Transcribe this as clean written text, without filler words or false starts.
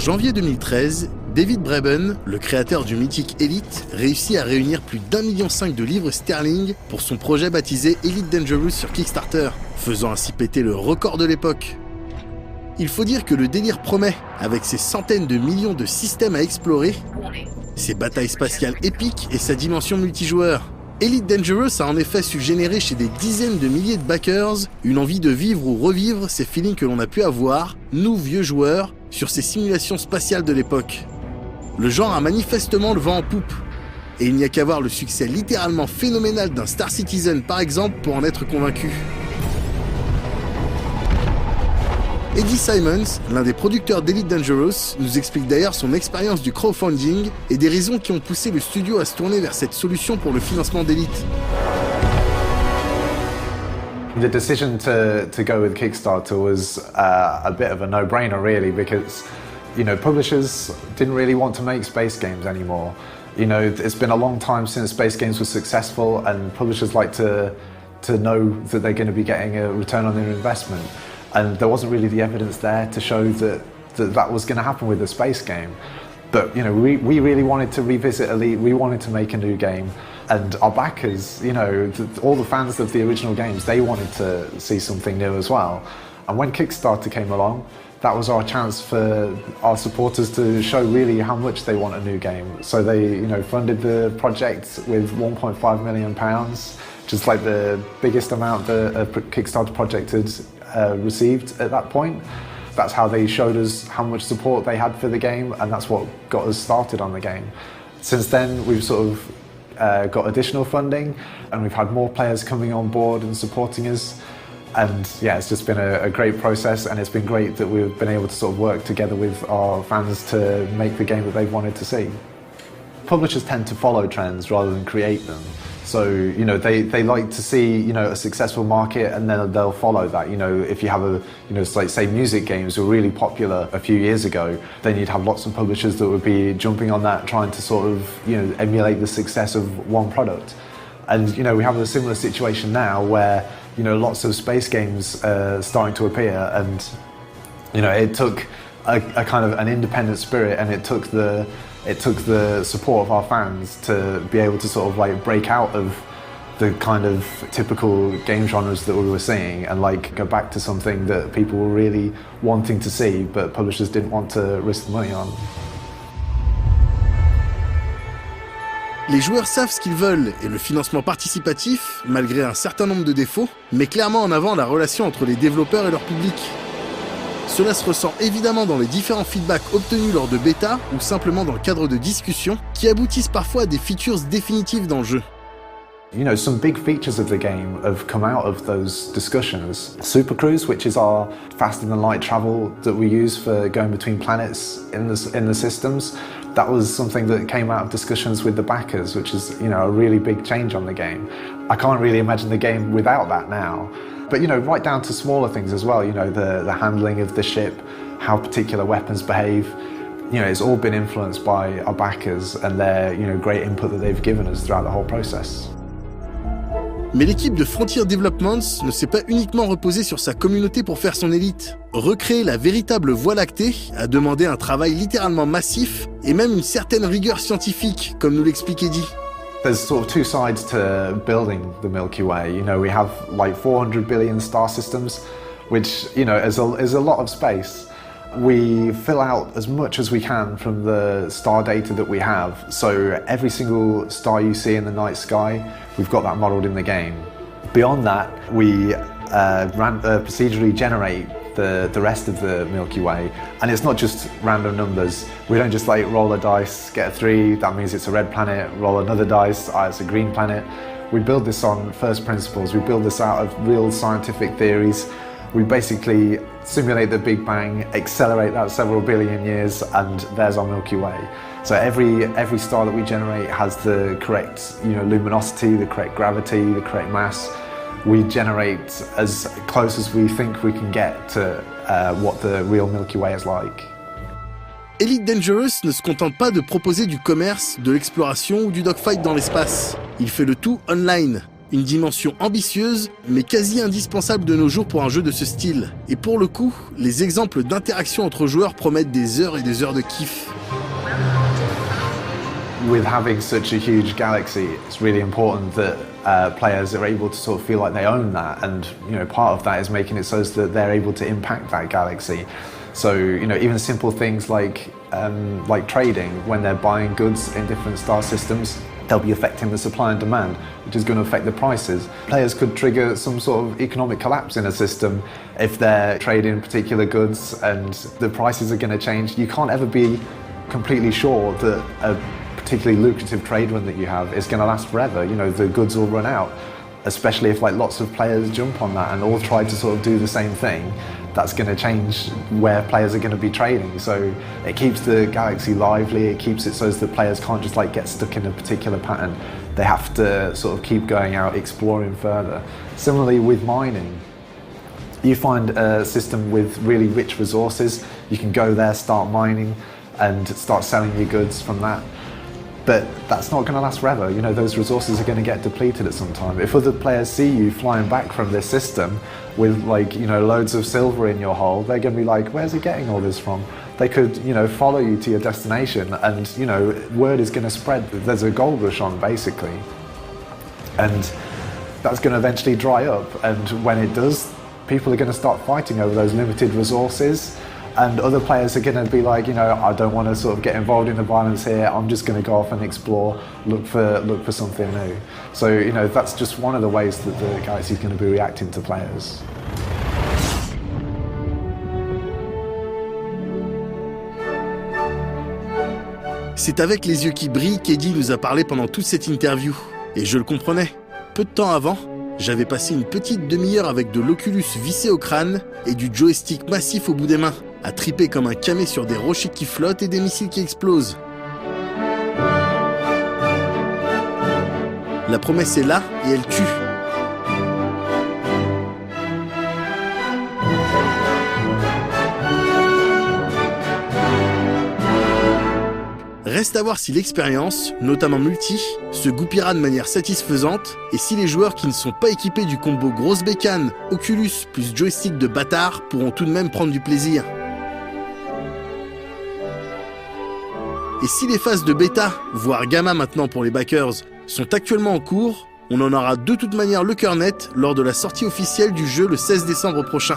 janvier 2013, David Braben, le créateur du mythique Elite, réussit à réunir plus d'1,5 million de livres sterling pour son projet baptisé Elite Dangerous sur Kickstarter, faisant ainsi péter le record de l'époque. Il faut dire que le délire promet, avec ses centaines de millions de systèmes à explorer, ses batailles spatiales épiques et sa dimension multijoueur. Elite Dangerous a en effet su générer chez des dizaines de milliers de backers une envie de vivre ou revivre ces feelings que l'on a pu avoir, nous vieux joueurs, sur ces simulations spatiales de l'époque. Le genre a manifestement le vent en poupe, et il n'y a qu'à voir le succès littéralement phénoménal d'un Star Citizen par exemple pour en être convaincu. Eddie Simons, l'un des producteurs d'Elite Dangerous, nous explique d'ailleurs son expérience du crowdfunding et des raisons qui ont poussé le studio à se tourner vers cette solution pour le financement d'Elite. The decision to go with Kickstarter was a bit of a no-brainer really, because publishers didn't really want to make space games anymore. It's been a long time since space games were successful, and publishers like to know that they're going to be getting a return on their investment. And there wasn't really the evidence there to show that was going to happen with the space game. But we really wanted to revisit Elite. We wanted to make a new game, and our backers, all the fans of the original games, they wanted to see something new as well. And when Kickstarter came along, that was our chance for our supporters to show really how much they want a new game. So they, funded the project with £1.5 million, which is like the biggest amount that a Kickstarter project had received at that point. That's how they showed us how much support they had for the game, and that's what got us started on the game. Since then, we've sort of got additional funding, and we've had more players coming on board and supporting us. And yeah, it's just been a great process, and it's been great that we've been able to sort of work together with our fans to make the game that they've wanted to see. Publishers tend to follow trends rather than create them. So, they like to see, a successful market, and then they'll follow that. If you have like say music games were really popular a few years ago, then you'd have lots of publishers that would be jumping on that, trying to sort of, emulate the success of one product. And, we have a similar situation now where, lots of space games are starting to appear, and, it took a kind of an independent spirit, and it took the support of our fans to be able to sort of like break out of the kind of typical game genres that we were seeing, and like go back to something that people were really wanting to see, but publishers didn't want to risk the money on. Les joueurs savent ce qu'ils veulent, et le financement participatif, malgré un certain nombre de défauts, met clairement en avant la relation entre les développeurs et leur public. Cela se ressent évidemment dans les différents feedbacks obtenus lors de bêta ou simplement dans le cadre de discussions qui aboutissent parfois à des features définitives dans le jeu. Some big features of the game have come out of those discussions. Super Cruise, which is our faster than light travel that we use for going between planets in the systems, that was something that came out of discussions with the backers, which is a really big change on the game. I can't really imagine the game without that now. But right down to smaller things as well, the handling of the ship, how particular weapons behave, it's all been influenced by our backers and their great input that they've given us throughout the whole process. Mais l'équipe de Frontier Developments ne s'est pas uniquement reposée sur sa communauté pour faire son élite. Recréer la véritable Voie lactée a demandé un travail littéralement massif et même une certaine rigueur scientifique, comme nous l'explique Eddie. There's sort of two sides to building the Milky Way. We have like 400 billion star systems, which is a lot of space. We fill out as much as we can from the star data that we have. So every single star you see in the night sky, we've got that modelled in the game. Beyond that, we procedurally generate the rest of the Milky Way, and it's not just random numbers. We don't just like roll a dice, get a 3, that means it's a red planet, roll another dice, it's a green planet. We build this on first principles, we build this out of real scientific theories. We basically simulate the Big Bang, accelerate that several billion years, and there's our Milky Way. So every star that we generate has the correct luminosity, the correct gravity, the correct mass. We generate as close as we think we can get to what the real Milky Way is like. Elite Dangerous ne se contente pas de proposer du commerce, de l'exploration ou du dogfight dans l'espace. Il fait le tout online. Une dimension ambitieuse, mais quasi indispensable de nos jours pour un jeu de ce style. Et pour le coup, les exemples d'interaction entre joueurs promettent des heures et des heures de kiff. With having such a huge galaxy, it's really important that players are able to sort of feel like they own that, and part of that is making it so that they're able to impact that galaxy. So even simple things like trading, when they're buying goods in different star systems, they'll be affecting the supply and demand, which is going to affect the prices. Players could trigger some sort of economic collapse in a system if they're trading particular goods and the prices are going to change. You can't ever be completely sure that a particularly lucrative trade run that you have is going to last forever. The goods will run out, especially if lots of players jump on that and all try to sort of do the same thing. That's going to change where players are going to be trading. So it keeps the galaxy lively, it keeps it so that players can't just get stuck in a particular pattern. They have to sort of keep going out, exploring further. Similarly with mining, you find a system with really rich resources, you can go there, start mining and start selling your goods from that. But that's not going to last forever. Those resources are going to get depleted at some time. If other players see you flying back from this system with loads of silver in your hull, they're going to be like, where's he getting all this from? They could, follow you to your destination and, word is going to spread that there's a gold rush on, basically. And that's going to eventually dry up. And when it does, people are going to start fighting over those limited resources. And other players are going to be like, I don't want to sort of get involved in the violence here. I'm just going to go off and explore, look for something new. So, that's just one of the ways that the galaxy is going to be reacting to players. C'est avec les yeux qui brillent qu'Eddie nous a parlé pendant toute cette interview. Et je le comprenais. Peu de temps avant, j'avais passé une petite demi-heure avec de l'Oculus vissé au crâne et du joystick massif au bout des mains, à triper comme un camé sur des rochers qui flottent et des missiles qui explosent. La promesse est là et elle tue. Reste à voir si l'expérience, notamment multi, se goupillera de manière satisfaisante et si les joueurs qui ne sont pas équipés du combo grosse bécane, Oculus plus joystick de bâtard pourront tout de même prendre du plaisir. Et si les phases de bêta, voire gamma maintenant pour les backers, sont actuellement en cours, on en aura de toute manière le cœur net lors de la sortie officielle du jeu le 16 décembre prochain.